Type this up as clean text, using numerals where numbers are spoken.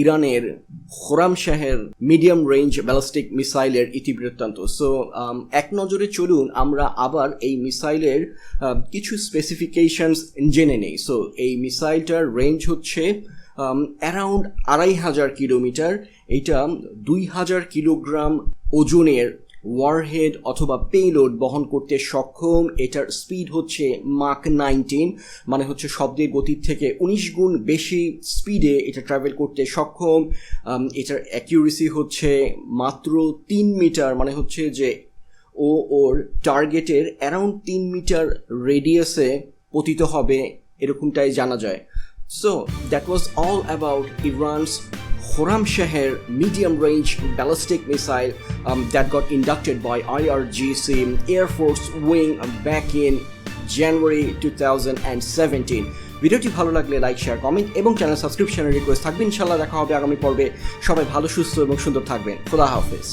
ইরানের খোরামশাহের medium range ballistic মিসাইলের ইতিবৃত্তান্ত। So এক নজরে চলুন আমরা আবার এই মিসাইলের কিছু স্পেসিফিকেশনস জেনে নেই। সো এই মিসাইলটার রেঞ্জ হচ্ছে অ্যারাউন্ড 2500 কিলোমিটার। এটা 2000 কিলোগ্রাম ওজনের ওয়ারহেড অথবা পেলোড বহন করতে সক্ষম। এটার স্পিড হচ্ছে মাক 19, মানে হচ্ছে শব্দের গতির থেকে 19 গুণ বেশি স্পিডে এটা ট্রাভেল করতে সক্ষম। এটার অ্যাকিউরেসি হচ্ছে মাত্র 3 মিটার, মানে হচ্ছে যে ওর টার্গেটের অ্যারাউন্ড 3 মিটার রেডিয়াসে পতিত হবে, এরকমটাই জানা যায়। So that was all about Iran's Khorramshahr medium-range ballistic missile that got inducted by IRGC Air Force Wing back in January 2017. ভিডিওটি ভালো লাগলে লাইক, শেয়ার, কমেন্ট এবং চ্যানেল সাবস্ক্রিপশনের রিকোয়েস্ট থাকবে। ইনশাআল্লাহ দেখা হবে আগামী পর্বে। সবাই ভালো, সুস্থ এবং সুন্দর থাকবেন। খোদা হাফেজ।